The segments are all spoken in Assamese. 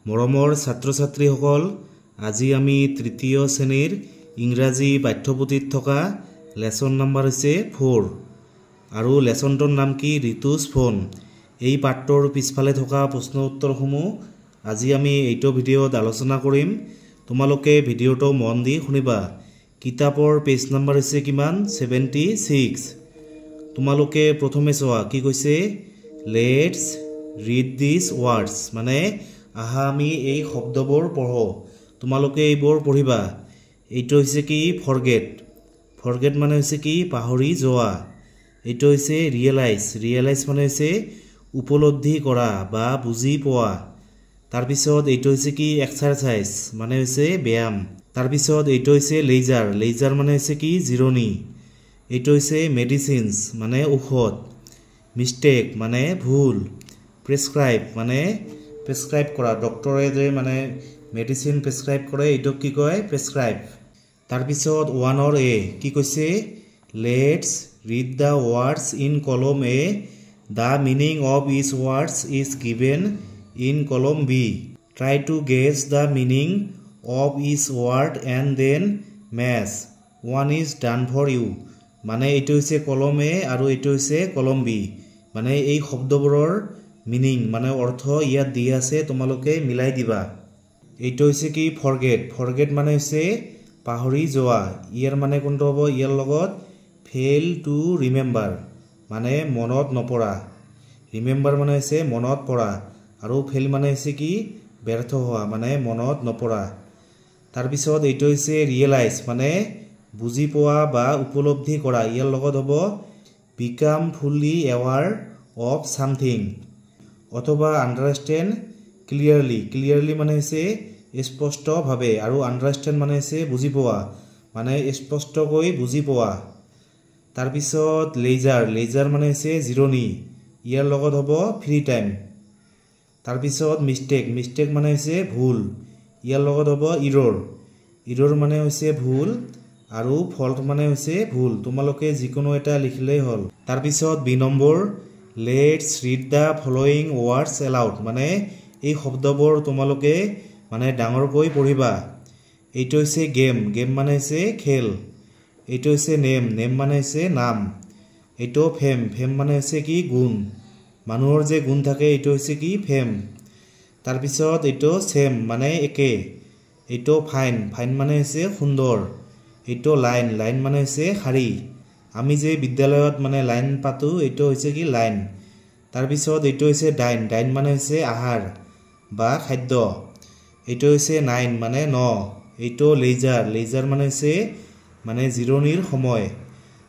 মৰমৰ ছাত্ৰ-ছাত্ৰীসকল, আজি আমি তৃতীয় শ্ৰেণীৰ ইংৰাজী পাঠ্যপুথিত থকা লেসন নাম্বাৰ হৈছে 4 আৰু লেসনটোৰ নাম কি ঋতুজ ফোন। এই পাঠটোৰ পিছফালে থকা প্ৰশ্ন উত্তৰসমূহ আজি আমি এইটো ভিডিঅ'ত আলোচনা কৰিম। তোমালোকে ভিডিঅ'টো মন দি শুনিবা। কিতাপৰ পেজ নাম্বাৰ হৈছে কিমান 76। তোমালোকে প্ৰথমে চোৱা কি কৈছে, লেটস ৰিড দিস ওয়াৰ্ডস, মানে আহা আমি এই শব্দবোৰ পঢ়ো। তোমালোকে এইবোৰ পঢ়িবা। এইটো হৈছে কি ফৰগেট, ফৰগেট মানে হৈছে কি পাহৰি যোৱা। এইটো হৈছে ৰিয়েলাইজ, ৰিয়েলাইজ মানে হৈছে উপলব্ধি কৰা বা বুজি পোৱা। তাৰপিছত এইটো হৈছে কি এক্সাৰসাইজ মানে হৈছে ব্যায়াম। তাৰপিছত এইটো হৈছে লেইজাৰ, লেইজাৰ মানে হৈছে কি জিৰণি। এইটো হৈছে মেডিচিনছ মানে ঔষধ। মিষ্টেক মানে ভুল। প্ৰেছক্ৰাইব মানে প্ৰেছক্ৰাইব কৰা, ডক্টৰে যে মানে মেডিচিন প্ৰেছক্ৰাইব কৰে এইটোক কি কয় প্ৰেছক্ৰাইব। তাৰপিছত 1 এ কি কৈছে, let's read the words in column A, the meaning of each words is given in column B, try to guess the meaning of each word and then match, 1 is done for you. মানে এইটো হৈছে কলম এ আৰু এইটো হৈছে কলম বি। মানে এই শব্দবোৰৰ মিনিং মানে অৰ্থ ইয়াত দি আছে, তোমালোকে মিলাই দিবা। এইটো হৈছে কি ফৰগেট, ফৰগেট মানে হৈছে পাহৰি যোৱা। ইয়াৰ মানে কোনটো হ'ব, ইয়াৰ লগত ফেইল টু ৰিমেম্বাৰ মানে মনত নপৰা। ৰিমেম্বাৰ মানে হৈছে মনত পৰা আৰু ফেইল মানে হৈছে কি ব্যৰ্থ হোৱা মানে মনত নপৰা। তাৰপিছত এইটো হৈছে ৰিয়েলাইজ মানে বুজি পোৱা বা উপলব্ধি কৰা। ইয়াৰ লগত হ'ব বিকাম ফুল্লি এৱাৰ অফ সামথিং অথবা আণ্ডাৰষ্টেণ্ড ক্লিয়াৰলি, ক্লিয়াৰলি মানে হৈছে স্পষ্টভাৱে আৰু আণ্ডাৰষ্টেণ্ড মানে হৈছে বুজি পোৱা মানে স্পষ্টকৈ বুজি পোৱা। তাৰপিছত লেইজাৰ, লেইজাৰ মানে হৈছে জিৰণি। ইয়াৰ লগত হ'ব ফ্ৰী টাইম। তাৰপিছত মিষ্টেক, মিষ্টেক মানে হৈছে ভুল। ইয়াৰ লগত হ'ব ইৰৰ, ইৰৰ মানে হৈছে ভুল আৰু ফল্ট মানে হৈছে ভুল। তোমালোকে যিকোনো এটা লিখিলেই হ'ল। তাৰপিছত 2 নম্বৰ, let's read the following words aloud, মানে এই শব্দবোৰ তোমালোকে মানে ডাঙৰকৈ পঢ়িবা। এইটো হৈছে গেম, গেম মানে হৈছে খেল। এইটো হৈছে নেম, নেম মানে হৈছে নাম। এইটো ফেম, ফেম মানে হৈছে কি গুণ, মানুহৰ যে গুণ থাকে এইটো হৈছে কি ফেম। তাৰপিছত এইটো চেম মানে একে। এইটো ফাইন, ফাইন মানে হৈছে সুন্দৰ। এইটো লাইন, লাইন মানে হৈছে শাৰী। আমি যে বিদ্যালয়ত মানে লাইন পাতো এইটো হৈছে কি লাইন। তাৰপিছত এইটো হৈছে ডাইন, ডাইন মানে হৈছে আহাৰ বা খাদ্য। এইটো হৈছে 9 মানে 9। এইটো লেইজাৰ, লেইজাৰ মানে হৈছে মানে জিৰণিৰ সময়।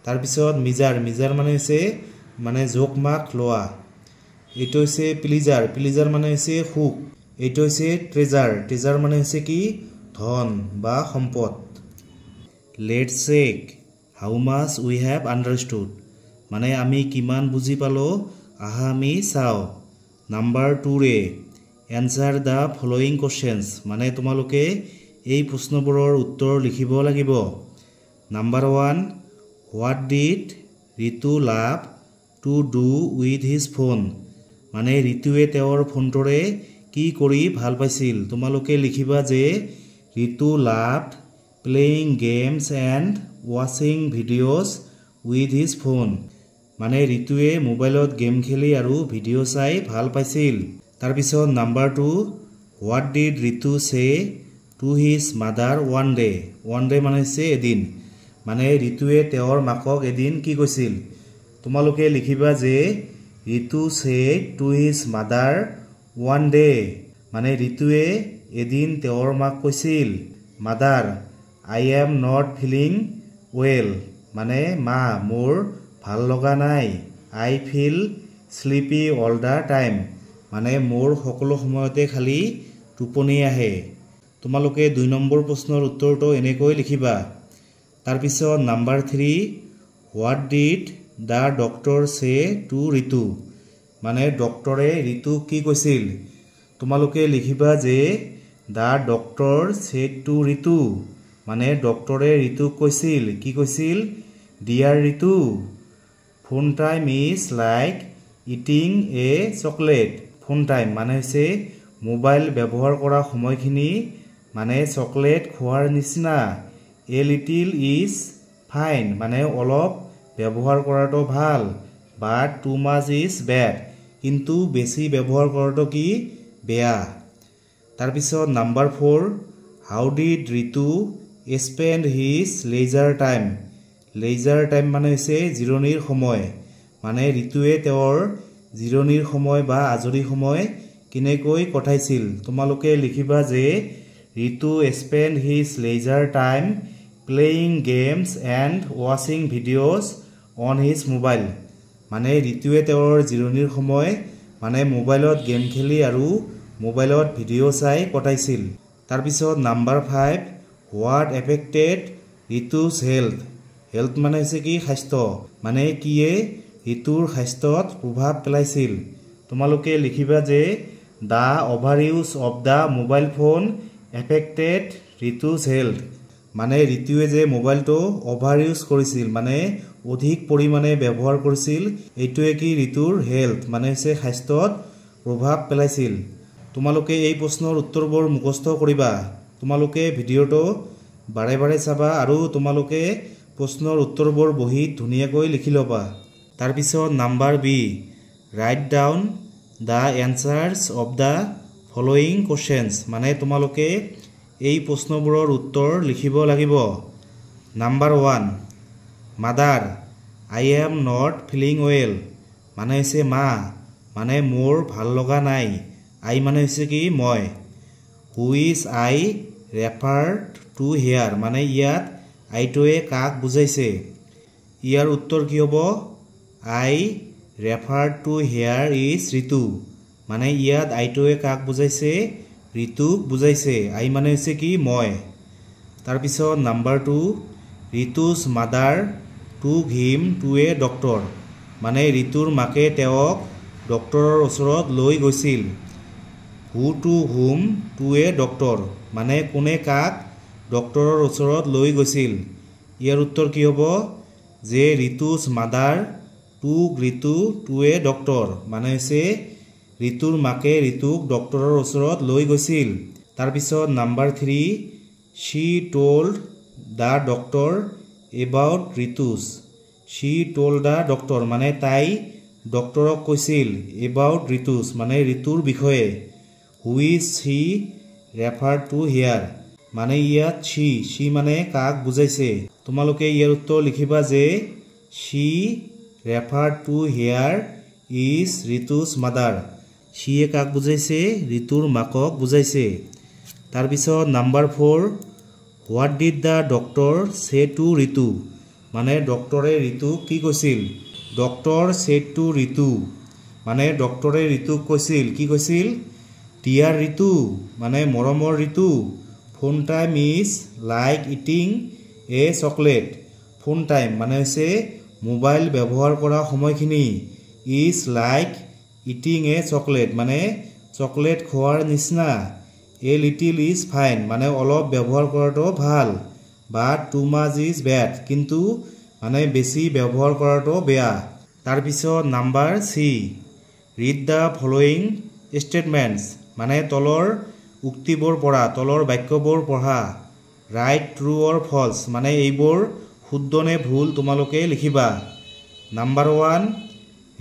তাৰপিছত মিজাৰ, মিজাৰ মানে হৈছে মানে জোক মাক লোৱা। এইটো হৈছে প্লিজাৰ, প্লিজাৰ মানে হৈছে সুখ। এইটো হৈছে ট্ৰেজাৰ, ট্ৰেজাৰ মানে হৈছে কি ধন বা সম্পদ। Let's check how much we have understood, মানে আমি কিমান বুজি পালোঁ আহা আমি চাওঁ। Number 2 A answer the following questions, মানে তোমালোকে এই প্ৰশ্নবোৰৰ উত্তৰ লিখিব লাগিব। Number 1, what did Ritu love to do with his phone, মানে ঋতুৱে তেওঁৰ ফোনটোৰে কি কৰি ভাল পাইছিল। তোমালোকে লিখিবা যে ঋতু লাভড প্লেয়িং গেমছ এণ্ড ৱাচিং ভিডিঅ'ছ উইথ হিজ ফোন, মানে ঋতুৱে মোবাইলত গেম খেলি আৰু ভিডিঅ' চাই ভাল পাইছিল। তাৰপিছত number 2, what did Ritu say to his mother one day, one day মানে হৈছে এদিন, মানে ঋতুৱে তেওঁৰ মাকক এদিন কি কৈছিল। তোমালোকে লিখিবা যে Ritu say to his mother one day, মানে ঋতুৱে এদিন তেওঁৰ মাক কৈছিল, mother I am not feeling well, মানে মা মোৰ ভাল লগা নাই। I feel sleepy all the time, মানে মোৰ সকলো সময়তে খালি টোপনি আহে। তোমালোকে 2 নম্বৰ প্ৰশ্নৰ উত্তৰটো এনেকৈ লিখিবা। তাৰপিছত number 3, what did the doctor say to Ritu, মানে ডক্টৰে ঋতুক কি কৈছিল। তোমালোকে লিখিবা যে the doctor said two Ritu, মানে ডক্টৰে ঋতুক কৈছিল কি কৈছিল, dear Ritu phone time is like eating a chocolate, phone time মানে হৈছে মোবাইল ব্যৱহাৰ কৰা সময়খিনি মানে চকলেট খোৱাৰ নিচিনা এ লিটিল ইজ ফাইন মানে অলপ ব্যৱহাৰ কৰাটো ভাল but too much is bad কিন্তু বেছি ব্যৱহাৰ কৰাটো কি বেয়া তাৰপিছত number 4 how did Ritu spend his leisure time মানে হৈছে জিৰণিৰ সময় মানে ঋতুৱে তেওঁৰ জিৰণিৰ সময় বা আজৰি সময় কেনেকৈ কটাইছিল তোমালোকে লিখিবা যে Ritu spend his leisure time playing games and ৱাচিং ভিডিঅ'জ অন হিজ মোবাইল মানে ঋতুৱে তেওঁৰ জিৰণিৰ সময় মানে মোবাইলত গেম খেলি আৰু মোবাইলত ভিডিঅ' চাই কটাইছিল তাৰপিছত number 5 what affected Ritu's health মানে হৈছে কি স্বাস্থ্য মানে কিয়ে ঋতুৰ স্বাস্থ্যত প্ৰভাৱ পেলাইছিল তোমালোকে লিখিবা যে the over use of the mobile phone affected Ritu's health মানে ঋতুৱে যে মোবাইলটো অভাৰ ইউজ কৰিছিল মানে অধিক পৰিমাণে ব্যৱহাৰ কৰিছিল এইটোৱে কি ঋতুৰ হেল্থ মানে হৈছে স্বাস্থ্যত প্ৰভাৱ পেলাইছিল তোমালোকে এই প্ৰশ্নৰ উত্তৰবোৰ মুখস্থ কৰিবা তোমালোকে ভিডিঅ'টো বাৰে বাৰে চাবা আৰু তোমালোকে প্ৰশ্নৰ উত্তৰবোৰ বহীত ধুনীয়াকৈ লিখি ল'বা তাৰপিছত number B write down the answers of the following questions মানে তোমালোকে এই প্ৰশ্নবোৰৰ উত্তৰ লিখিব লাগিব number 1 mother I am not feeling well মানে হৈছে মা মানে মোৰ ভাল লগা নাই আই মানে হৈছে কি মই which I referred to here মানে ইয়াত আইটোৱে কাক বুজাইছে ইয়াৰ উত্তৰ কি হ'ব আই ৰেফাৰ্ড টু হেয়াৰ ইজ ঋতু মানে ইয়াত আইটোৱে কাক বুজাইছে ঋতুক বুজাইছে আই মানে হৈছে কি মই তাৰপিছত নাম্বাৰ 2 ঋতুজ মাদাৰ টুক হিম টু এ ডক্টৰ মানে ঋতুৰ মাকে তেওঁক ডক্টৰৰ ওচৰত লৈ গৈছিল হু টু হুম টু এ ডক্টৰ মানে কোনে কাক ডক্টৰৰ ওচৰত লৈ গৈছিল ইয়াৰ উত্তৰ কি হ'ব যে ঋতুজ মাদাৰ টুক ঋতু টু এ ডক্টৰ মানে হৈছে ঋতুৰ মাকে ঋতুক ডক্টৰৰ ওচৰত লৈ গৈছিল তাৰপিছত number 3 she told the doctor about Ritu's she told the doctor মানে তাই ডক্টৰক কৈছিল এবাউট ঋতুজ মানে ঋতুৰ বিষয়ে which she referred to here মানে ইয়াত শ্বি মানে কাক বুজাইছে তোমালোকে ইয়াৰ উত্তৰ লিখিবা যে she referred to here is Ritu's mother শ্বীয়ে কাক বুজাইছে ঋতুৰ মাকক বুজাইছে তাৰপিছত number 4 what did the doctor say to Ritu মানে ডক্টৰে ঋতুক কি কৈছিল ডক্টৰ চে টু ঋতু মানে ডক্টৰে ঋতুক কৈছিল কি কৈছিল ডিয়াৰ ঋতু মানে মৰমৰ Ritu phone time is like eating a chocolate phone time মানে হৈছে মোবাইল ব্যৱহাৰ কৰা সময়খিনি is like eating a chocolate মানে চকলেট খোৱাৰ নিচিনা এ লিটিল ইজ ফাইন মানে অলপ ব্যৱহাৰ কৰাটো ভাল but too much is bad কিন্তু মানে বেছি ব্যৱহাৰ কৰাটো বেয়া তাৰপিছত number C read the following statements মানে তলৰ উক্তিবোৰ পঢ়া তলৰ বাক্যবোৰ পঢ়া ৰাইট ট্ৰু অৰ ফলছ মানে এইবোৰ শুদ্ধ নে ভুল তোমালোকে লিখিবা number 1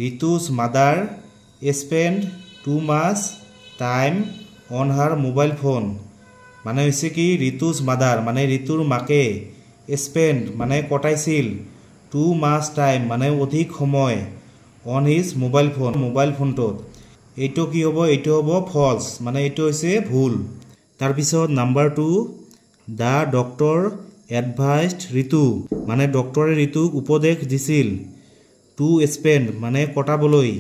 Ritu's mother spend too much time on her mobile phone মানে হৈছে কি ঋতুজ মাদাৰ মানে ঋতুৰ মাকে স্পেন্ড মানে কটাইছিল টু মাছ টাইম মানে অধিক সময় অন হিজ মোবাইল ফোনটোত এইটো কি হ'ব এইটো হ'ব ফলছ মানে এইটো হৈছে ভুল তাৰপিছত নাম্বাৰ 2 দ্য ডক্টৰ এডভাইজড ঋতু মানে ডক্টৰে ঋতুক উপদেশ দিছিল টু স্পেন্ড মানে কটাবলৈ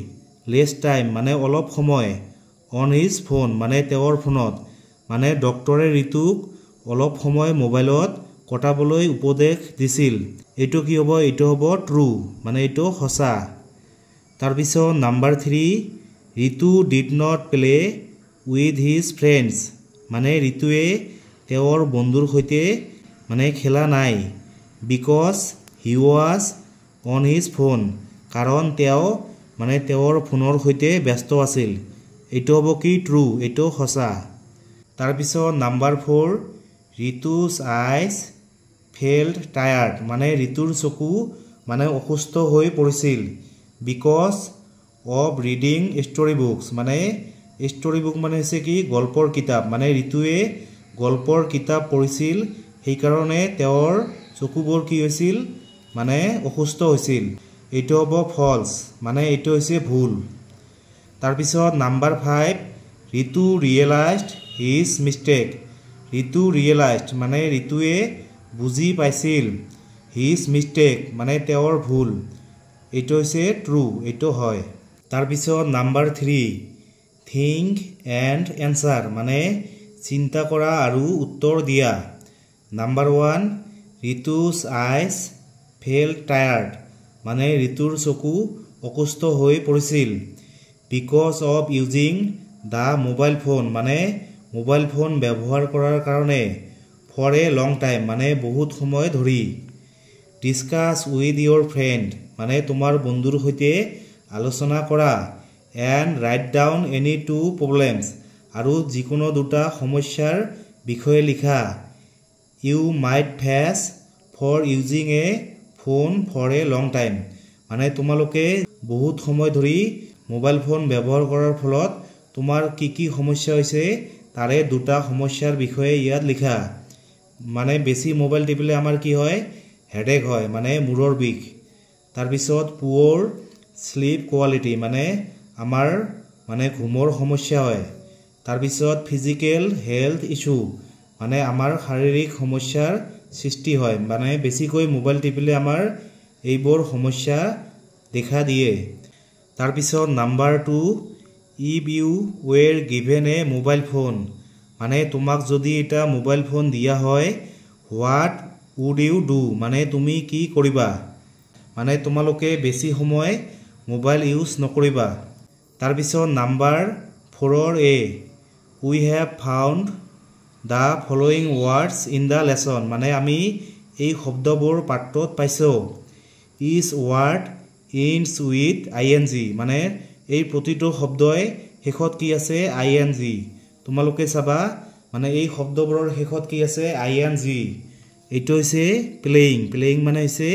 লেছ টাইম মানে অলপ সময় অন হিজ ফোন মানে তেওঁৰ ফোনত মানে ডক্টৰে ঋতুক অলপ সময় মোবাইলত কটাবলৈ উপদেশ দিছিল এইটো কি হ'ব এইটো হ'ব ট্ৰু মানে এইটো সঁচা তাৰপিছত number 3 Ritu did not play with his friends মানে ঋতুৱে তেওঁৰ বন্ধুৰ সৈতে মানে খেলা নাই because he was on his phone কাৰণ তেওঁ মানে তেওঁৰ ফোনৰ সৈতে ব্যস্ত আছিল এইটো হ'ব কি ট্ৰু এইটো সঁচা তাৰপিছত নাম্বাৰ 4 ঋতুস আইজ ফেল্ড টায়াৰ্ড মানে ঋতুৰ চকু মানে অসুস্থ হৈ পৰিছিল because of reading story books মানে ষ্টৰী বুক মানে হৈছে কি গল্পৰ কিতাপ মানে ঋতুৱে গল্পৰ কিতাপ পঢ়িছিল সেইকাৰণে তেওঁৰ চকুবোৰ কি হৈছিল মানে অসুস্থ হৈছিল এইটো হ'ব ফলছ মানে এইটো হৈছে ভুল তাৰপিছত নাম্বাৰ 5 ঋতু ৰিয়েলাইজড হিজ মিষ্টেক ঋতু ৰিয়েলাইজড মানে ঋতুৱে বুজি পাইছিল হিজ মিষ্টেক মানে তেওঁৰ ভুল এইটো হৈছে ট্ৰু এইটো হয় তাৰপিছত নাম্বাৰ 3 থিংক এণ্ড এনসাৰ মানে চিন্তা কৰা আৰু উত্তৰ দিয়া নাম্বাৰ 1 ঋতুস আইজ ফেল্ড টায়াৰ্ড মানে ঋতুৰ চকু অসুস্থ হৈ পৰিছিল because of using the mobile phone মানে মোবাইল ফোন ব্যৱহাৰ কৰাৰ কাৰণে ফৰ এ লং টাইম মানে বহুত সময় ধৰি ডিছকাছ উইথ ইয়ৰ ফ্ৰেণ্ড মানে তোমাৰ বন্ধুৰ সৈতে আলোচনা কৰা and write down any two problems আৰু যিকোনো দুটা সমস্যাৰ বিষয়ে লিখা you might face for using a phone for a long time মানে তোমালোকে বহুত সময় ধৰি মোবাইল ফোন ব্যৱহাৰ কৰাৰ ফলত তোমাৰ কি সমস্যা হৈছে তাৰে দুটা সমস্যাৰ বিষয়ে ইয়াত লিখা মানে বেছি মোবাইল টিপিলে আমাৰ কি হয় হেডেক হয় মানে মূৰৰ বিষ তাৰপিছত পুৱাৰ স্লিপ কোৱালিটি মানে আমাৰ মানে ঘুমৰ সমস্যা হয় তাৰপিছত ফিজিকেল হেল্থ ইস্যু মানে আমাৰ শাৰীৰিক সমস্যাৰ সৃষ্টি হয় মানে বেছিকৈ মোবাইল টিপিলে আমাৰ এইবোৰ সমস্যা দেখা দিয়ে তাৰপিছত number 2 if you were given a mobile phone মানে তোমাক যদি এটা মোবাইল ফোন দিয়া হয় হোৱাট উড ইউ ডু মানে তুমি কি কৰিবা মানে তোমালোকে বেছি সময় মোবাইল ইউজ নকৰিবা তাৰপিছত number 4 A we have found the following words in the lesson মানে আমি এই শব্দবোৰ পাঠটোত পাইছোঁ is word inns with ING মানে এই প্ৰতিটো শব্দই শেষত কি আছে ING তোমালোকে চাবা মানে এই শব্দবোৰৰ শেষত কি আছে ING এইটো হৈছে প্লেয়িং মানে হৈছে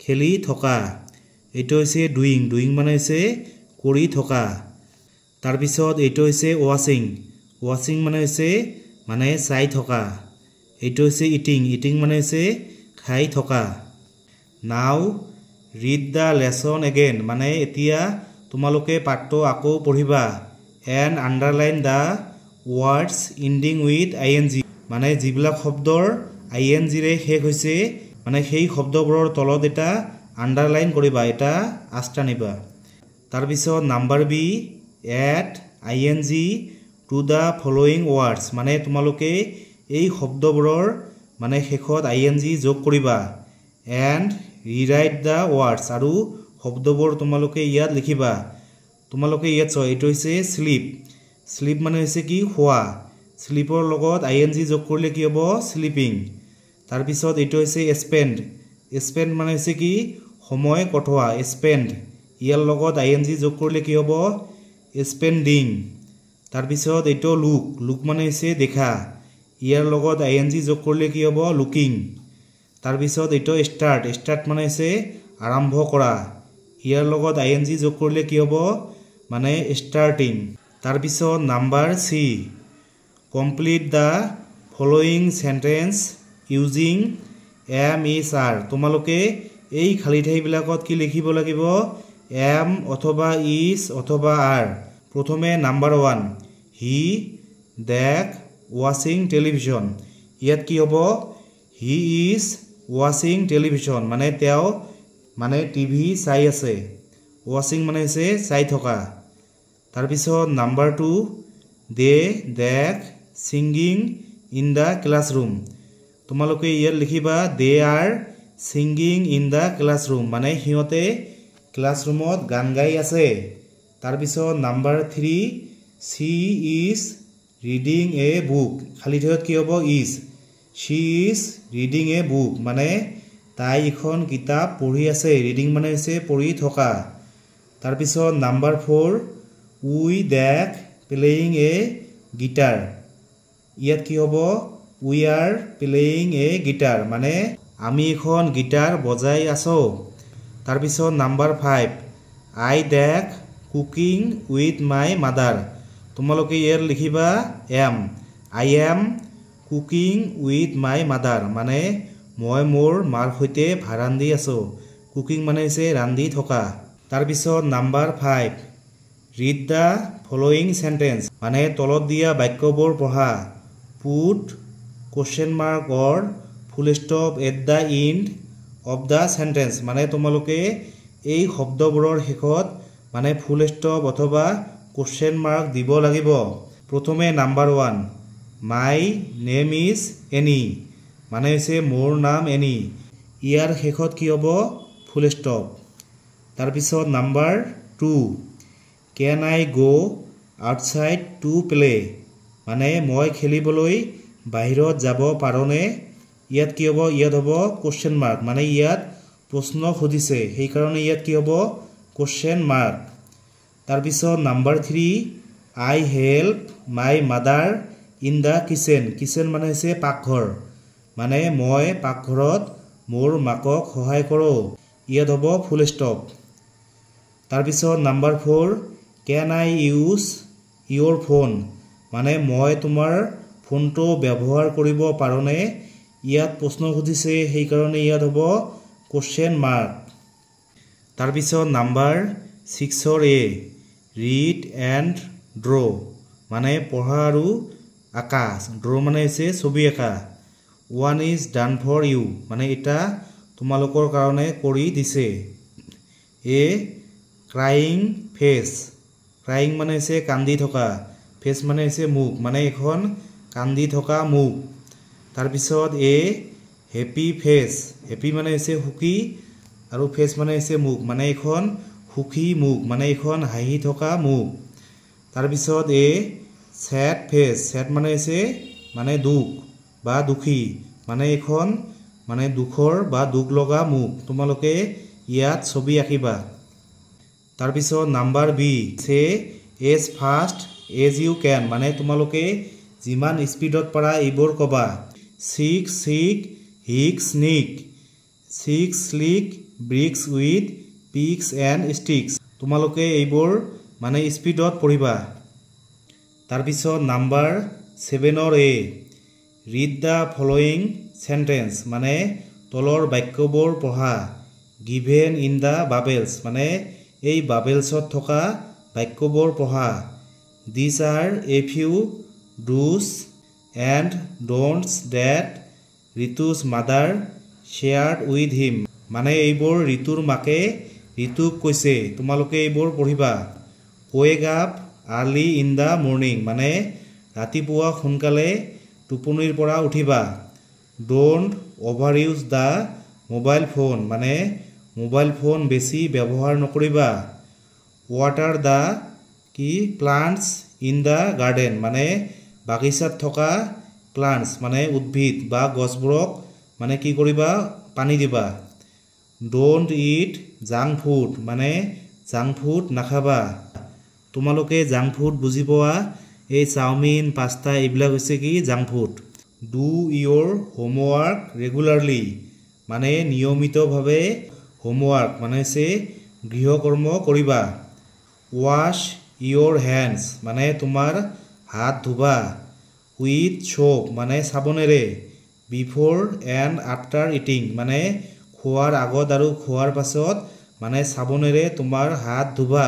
খেলি থকা এইটো হৈছে ডুইং মানে হৈছে কৰি থকা তাৰপিছত এইটো হৈছে ৱাচিং মানে হৈছে মানে চাই থকা এইটো হৈছে ইটিং মানে হৈছে খাই থকা নাও ৰিড দ্য লেচন এগেইন মানে এতিয়া তোমালোকে পাঠটো আকৌ পঢ়িবা and underline the words ending with ING মানে যিবিলাক শব্দৰ ING ৰে শেষ হৈছে মানে সেই শব্দবোৰৰ তলত এটা আণ্ডাৰলাইন কৰিবা এটা আস্তা নিবা তাৰপিছত number B add ING to the following words মানে তোমালোকে এই শব্দবোৰৰ মানে শেষত ING যোগ কৰিবা এণ্ড ৰিৰাইট দ্য ৱৰ্ডছ আৰু শব্দবোৰ তোমালোকে ইয়াত লিখিবা তোমালোকে ইয়াত চোৱা এইটো হৈছে স্লিপ মানে হৈছে কি শোৱা স্লিপৰ লগত ING যোগ কৰিলে কি হ'ব স্লিপিং তাৰপিছত এইটো হৈছে স্পেণ্ড মানে হৈছে কি সময় কটোৱা স্পেণ্ড ইয়াৰ লগত ING যোগ কৰিলে কি হ'ব স্পেণ্ডিং তাৰপিছত এইটো লুক মানে হৈছে দেখা ইয়াৰ লগত ING যোগ কৰিলে কি হ'ব লুকিং তাৰপিছত এইটো ষ্টাৰ্ট মানে হৈছে আৰম্ভ কৰা ইয়াৰ লগত ING যোগ কৰিলে কি হ'ব মানে ষ্টাৰ্টিং তাৰপিছত number C complete the following sentence using MR তোমালোকে এই খালি ঠাইবিলাকত কি লিখিব লাগিব এম অথবা ইজ অথবা আৰ প্ৰথমে নাম্বাৰ 1 হি দেখ ৱাচিং টেলিভিছন ইয়াত কি হ'ব হি ইজ ৱাচিং টেলিভিছন মানে তেওঁ মানে টিভি চাই আছে ৱাচিং মানে হৈছে চাই থকা তাৰপিছত নাম্বাৰ 2 দে দেখ ছিংগিং ইন দ্য ক্লাছৰুম তোমালোকে ইয়াত লিখিবা they are singing in the classroom মানে সিহঁতে ক্লাছৰুমত গান গাই আছে তাৰপিছত number 3 she is reading a book খালি ঠাইত কি হ'ব is she is reading a book মানে তাই এখন কিতাপ পঢ়ি আছে ৰিডিং মানে হৈছে পঢ়ি থকা তাৰপিছত নাম্বাৰ 4 উই দেখ প্লেয়িং এ গিটাৰ ইয়াত কি হ'ব we are playing a guitar মানে আমি এখন গিটাৰ বজাই আছো তাৰপিছত নাম্বাৰ 5 আই ডেক কুকিং উইথ মাই মাদাৰ তোমালোকে ইয়াত লিখিবা am I am cooking with my mother মানে মই মোৰ মাৰ সৈতে ভাত ৰান্ধি আছো কুকিং মানে হৈছে ৰান্ধি থকা তাৰপিছত number 5 read the following sentence মানে তলত দিয়া বাক্যবোৰ পঢ়া put question mark or full stop at the end of the sentence মানে তোমালোকে এই শব্দবোৰৰ শেষত মানে ফুল ষ্টপ অথবা কোশ্চেন মাৰ্ক দিব লাগিব প্ৰথমে number 1 my name is Annie মানে হৈছে মোৰ নাম এনি ইয়াৰ শেষত কি হ'ব ফুল ষ্টপ তাৰপিছত number 2 can I go outside to play মানে মই খেলিবলৈ বাহিৰত যাব পাৰোনে ইয়াত কি হ'ব ইয়াত হ'ব কোশ্চেন মাৰ্ক মানে ইয়াত প্ৰশ্ন সুধিছে সেই কাৰণে ইয়াত কি হ'ব কোশ্চেন মাৰ্ক তাৰপিছত number 3 I help my mother in the kitchen kitchen মানে হৈছে পাকঘৰ মানে মই পাকঘৰত মোৰ মাকক সহায় কৰোঁ ইয়াত হ'ব ফুল ষ্টপ তাৰপিছত number 4 can I use your phone মানে মই তোমাৰ ফোনটো ব্যৱহাৰ কৰিব পাৰোনে ইয়াত প্ৰশ্ন সুধিছে সেই কাৰণে ইয়াত হ'ব কোশ্চেন মাৰ্ক তাৰপিছত number 6 a read and draw মানে পঢ়া আৰু আঁকা ড্ৰ মানে হৈছে ছবি আঁকা 1 ইজ ডান ফৰ ইউ মানে এটা তোমালোকৰ কাৰণে কৰি দিছে এ ক্ৰাইং ফেচ ক্ৰাইং মানে হৈছে কান্দি থকা ফেচ মানে হৈছে মুখ মানে এখন কান্দি থকা মুখ তাৰপিছত এ হেপী ফেচ হেপী মানে হৈছে সুখী আৰু ফেচ মানে হৈছে মুখ মানে এখন সুখী মুখ মানে এখন হাঁহি থকা মুখ তাৰপিছত এ স্যাড ফেচ স্যাড মানে হৈছে মানে দুখ বা দুখী মানে এখন মানে দুখৰ বা দুখ লগা মুখ তোমালোকে ইয়াত ছবি আঁকিবা তাৰপিছত number b say as fast as you can মানে তোমালোকে যিমান স্পীডত পাৰা এইবোৰ ক'বা sick sick hick snick sick slick bricks with picks and sticks তোমালোকে এইবোৰ মানে স্পীডত পঢ়িবা তাৰপিছত number 7 a read the following sentence মানে তলৰ বাক্যবোৰ পঢ়া গিভেন ইন দ্য বাবেলছ মানে এই বাবেলছত থকা বাক্যবোৰ পঢ়া these are a few dos and don'ts that Ritu's mother shared with him মানে এইবোৰ ৰিতুৰ মাকে ৰিতুক কৈছে তোমালোকে এইবোৰ পঢ়িবা wake up early in the morning মানে ৰাতিপুৱা সোনকালে টোপনিৰ পৰা উঠিবা don't over use the mobile phone মানে মোবাইল ফোন বেছি ব্যৱহাৰ নকৰিবা ৱাটাৰ দ্য কি প্লাণ্টছ ইন দ্য গাৰ্ডেন মানে বাগিচাত থকা প্লাণ্টছ মানে উদ্ভিদ বা গছবোৰক মানে কি কৰিবা পানী দিবা ডোণ্ট ইট জাংক ফুড মানে জাংক ফুড নাখাবা তোমালোকে জাংক ফুড বুজি পোৱা এই চাওমিন পাস্তা এইবিলাক হৈছে কি junk food do your homework regularly মানে নিয়মিতভাৱে হোমৱৰ্ক মানে হৈছে গৃহকৰ্ম কৰিবা ৱাশ ইয়োৰ হেণ্ডছ মানে তোমাৰ হাত ধুবা উইথ সোপ মানে চাবোনেৰে বিফোৰ এণ্ড আফটাৰ ইটিং মানে খোৱাৰ আগত আৰু খোৱাৰ পাছত মানে চাবোনেৰে তোমাৰ হাত ধুবা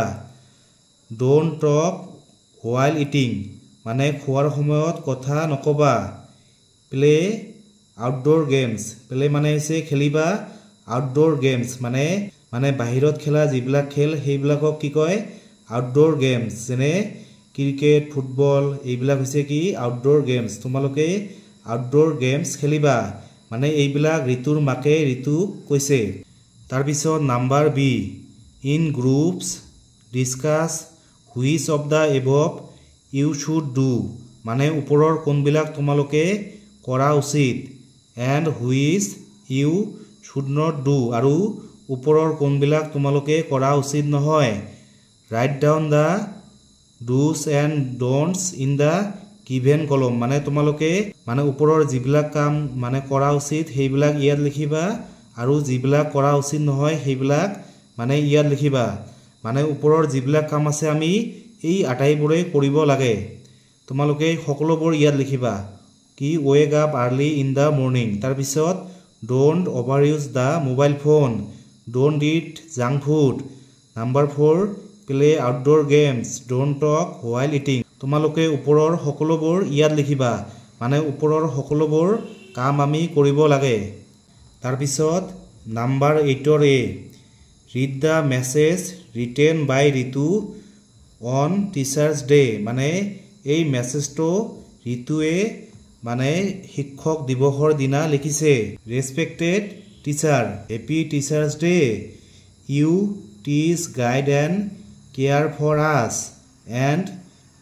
ডোণ্ট টক হোৱাইল ইটিং মানে খোৱাৰ সময়ত কথা নকবা প্লে আউটডোৰ গেমছ প্লে মানে হৈছে খেলিবা আউটডোৰ গেমছ মানে বাহিৰত খেলা যিবিলাক খেল সেইবিলাকক কি কয় আউটডোৰ গেমছ যেনে ক্ৰিকেট ফুটবল এইবিলাক হৈছে কি আউটডোৰ গেমছ তোমালোকে আউটডোৰ গেমছ খেলিবা মানে এইবিলাক ঋতুৰ মাকে ঋতুক কৈছে তাৰপিছত number b in groups discuss which of the above you should do মানে ওপৰৰ কোনবিলাক তোমালোকে কৰা উচিত and which you should not do আৰু ওপৰৰ কোনবিলাক তোমালোকে কৰা উচিত নহয় right down the do's and don'ts in the given column মানে তোমালোকে মানে ওপৰৰ যিবিলাক কাম মানে কৰা উচিত সেইবিলাক ইয়াত লিখিবা আৰু যিবিলাক কৰা উচিত নহয় সেইবিলাক মানে ইয়াত লিখিবা মানে ওপৰৰ যিবিলাক কাম আছে আমি এই আটাইবোৰে কৰিব লাগে তোমালোকে সকলোবোৰ ইয়াত লিখিবা কি wake up early in the morning তাৰ পিছত don't overuse the mobile phone don't eat junk food number 4 play outdoor games don't talk while eating তোমালোকে ওপৰৰ সকলোবোৰ ইয়াত লিখিবা মানে ওপৰৰ সকলোবোৰ কাম আমি কৰিব লাগে তাৰ পিছত number 8 A read the message written by Ritu on teachers day মানে এই মেছেজটো ঋতুৱে মানে শিক্ষক দিৱসৰ দিনা লিখিছে respected teacher happy teachers day you teach guide and care for us and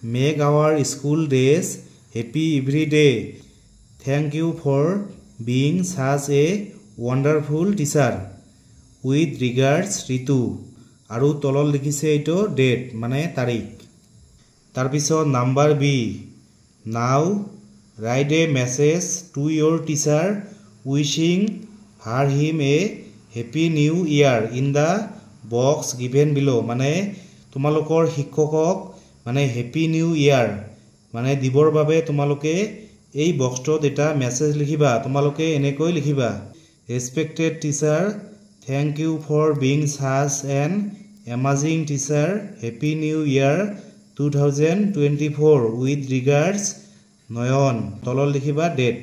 make our school days happy every day thank you for being such a wonderful teacher with regards Ritu আৰু তলত লিখিছে এইটো ডেট মানে তাৰিখ তাৰ পিছত number b now write a message to your teacher wishing her him a happy new year in the box given below মানে তোমালোকৰ শিক্ষকক মানে হ্যাপি নিউ ইয়াৰ মানে দিবৰ বাবে তোমালোকে এই বক্সটোত এটা মেছেজ লিখিবা তোমালোকে এনেকৈ লিখিবা respected teacher thank you for being such an amazing teacher happy new year 2024 with regards নয়ন তলত লিখিবা ডেট